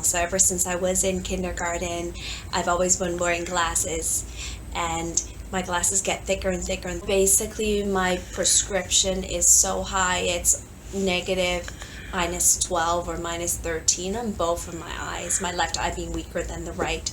So ever since I was in kindergarten, I've always been wearing glasses, and my glasses get thicker and thicker. And basically, my prescription is so high, it's negative -12 or -13 on both of my eyes. My left eye being weaker than the right.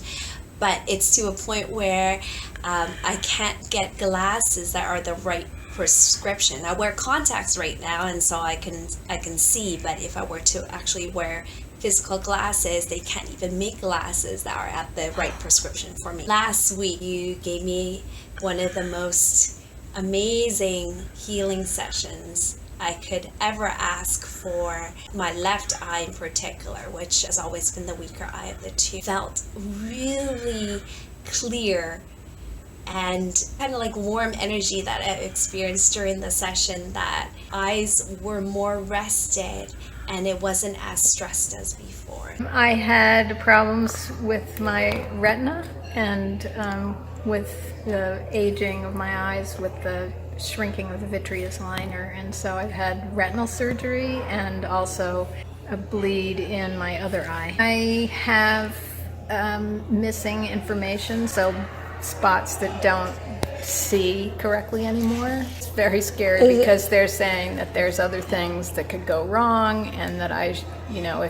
But it's to a point where I can't get glasses that are the right prescription. I wear contacts right now, and so I can see. But if I were to actually wear physical glasses, they can't even make glasses that are at the right prescription for me. Last week, you gave me one of the most amazing healing sessions I could ever ask for. My left eye in particular, which has always been the weaker eye of the two, felt really clear and kind of like warm energy that I experienced during the session. That eyes were more rested and it wasn't as stressed as before. I had problems with my retina and with the aging of my eyes, with the shrinking of the vitreous liner, and so I've had retinal surgery and also a bleed in my other eye. I have missing information, so spots that don't see correctly anymore. It's very scary because they're saying that there's other things that could go wrong, and that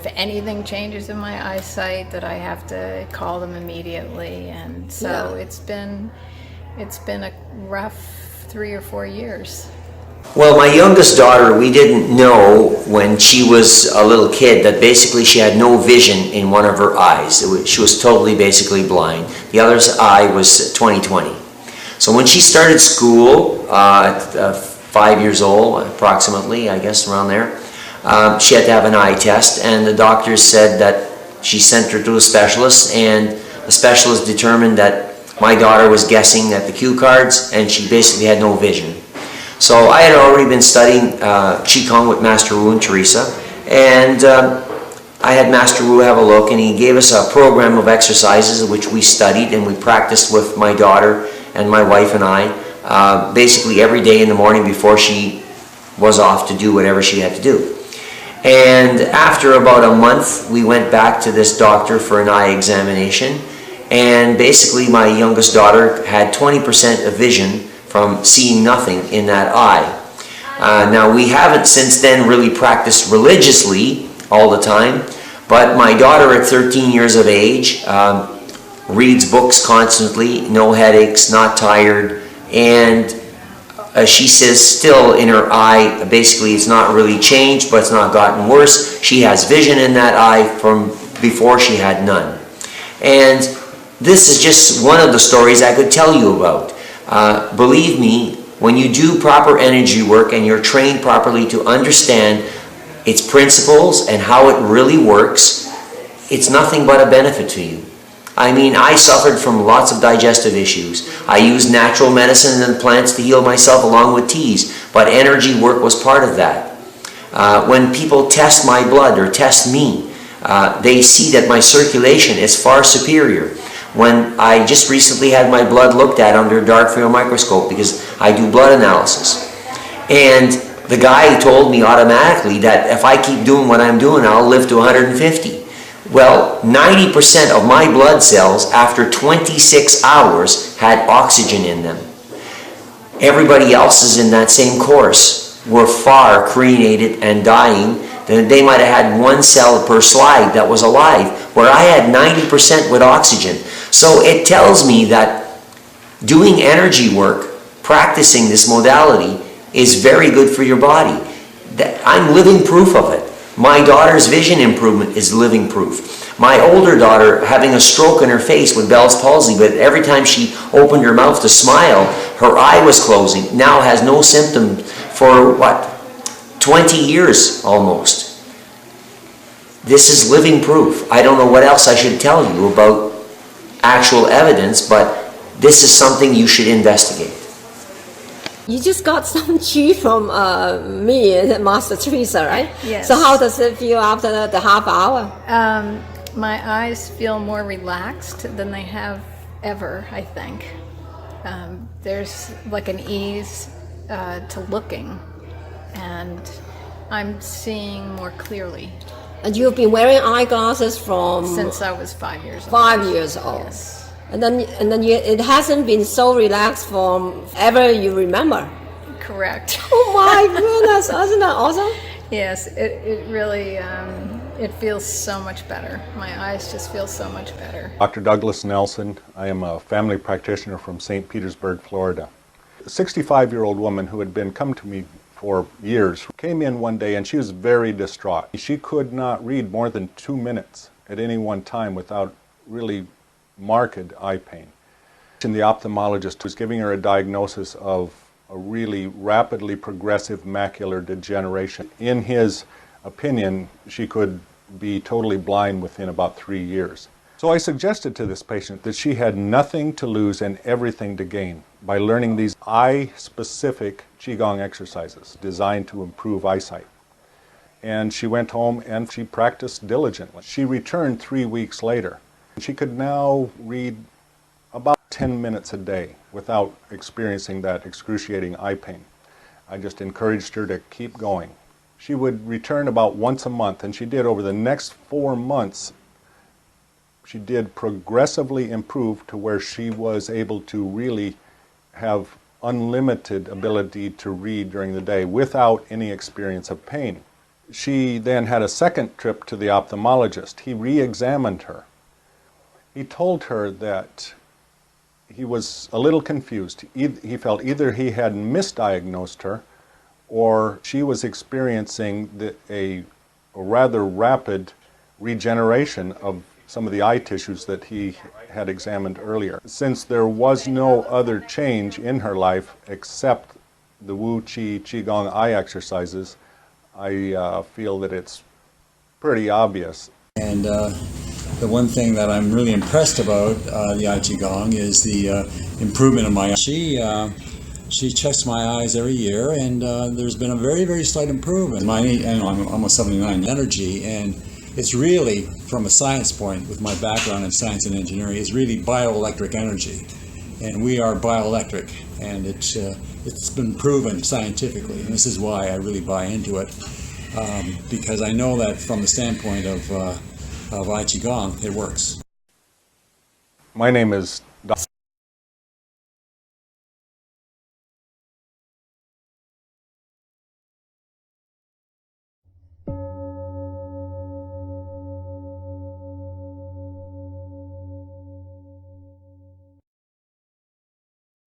if anything changes in my eyesight, that I have to call them immediately. And so it's been a rough 3 or 4 years. Well, my youngest daughter, we didn't know when she was a little kid that basically she had no vision in one of her eyes. She was totally basically blind. The other eye was 20/20. So when she started school at 5 years old, approximately, I guess around there, she had to have an eye test, and the doctors said that she sent her to a specialist, and the specialist determined that my daughter was guessing at the cue cards, and she basically had no vision. So I had already been studying qigong with Master Wu and Teresa, and I had Master Wu have a look, and he gave us a program of exercises which we studied and we practiced with my daughter and my wife and I, basically every day in the morning before she was off to do whatever she had to do. And after about a month, we went back to this doctor for an eye examination, and basically my youngest daughter had 20% of vision from seeing nothing in that eye. Now, we haven't since then really practiced religiously all the time, but my daughter at 13 years of age reads books constantly, no headaches, not tired, and she says still in her eye, basically it's not really changed, but it's not gotten worse. She has vision in that eye from before she had none. And this is just one of the stories I could tell you about. Believe me, when you do proper energy work and you're trained properly to understand its principles and how it really works, it's nothing but a benefit to you. I mean, I suffered from lots of digestive issues. I used natural medicine and plants to heal myself along with teas, but energy work was part of that. When people test my blood or test me, they see that my circulation is far superior. When I just recently had my blood looked at under a dark field microscope, because I do blood analysis, and the guy told me automatically that if I keep doing what I'm doing, I'll live to 150. Well, 90% of my blood cells after 26 hours had oxygen in them. Everybody else is in that same course. Were far cremated and dying. They might have had 1 cell per slide that was alive, where I had 90% with oxygen. So it tells me that doing energy work, practicing this modality, is very good for your body. I'm living proof of it. My daughter's vision improvement is living proof. My older daughter, having a stroke in her face with Bell's palsy, but every time she opened her mouth to smile, her eye was closing, now has no symptom for 20 years almost. This is living proof. I don't know what else I should tell you about actual evidence, but this is something you should investigate. You just got some chi from me and Master Teresa, right? Yes. So how does it feel after the half hour? My eyes feel more relaxed than they have ever, I think. There's like an ease to looking, and I'm seeing more clearly. And you've been wearing eyeglasses from Since I was 5 years old. 5 years old. Yes. And then it hasn't been so relaxed from ever you remember. Correct. Oh my goodness, isn't that awesome? Yes, it really, it feels so much better. My eyes just feel so much better. Dr. Douglas Nelson. I am a family practitioner from St. Petersburg, Florida. A 65-year-old woman who had been come to me for years came in one day and she was very distraught. She could not read more than 2 minutes at any one time without really marked eye pain. And the ophthalmologist was giving her a diagnosis of a really rapidly progressive macular degeneration. In his opinion, she could be totally blind within about 3 years. So I suggested to this patient that she had nothing to lose and everything to gain by learning these eye-specific qigong exercises designed to improve eyesight. And she went home and she practiced diligently. She returned 3 weeks later. She could now read about 10 minutes a day without experiencing that excruciating eye pain. I just encouraged her to keep going. She would return about once a month, and she did over the next 4 months. She did progressively improve to where she was able to really have unlimited ability to read during the day without any experience of pain. She then had a second trip to the ophthalmologist. He re-examined her. He told her that he was a little confused. He felt either he had misdiagnosed her or she was experiencing a rather rapid regeneration of some of the eye tissues that he had examined earlier. Since there was no other change in her life except the Wu Qi Qigong eye exercises, I feel that it's pretty obvious. And the one thing that I'm really impressed about the Ai Qigong is the improvement of my eyes. She checks my eyes every year, and there's been a very, very slight improvement. I'm almost 79 energy, and it's really, from a science point, with my background in science and engineering, it's really bioelectric energy. And we are bioelectric, and it's been proven scientifically, and this is why I really buy into it, because I know that from the standpoint of Ai Qigong, it works. My name is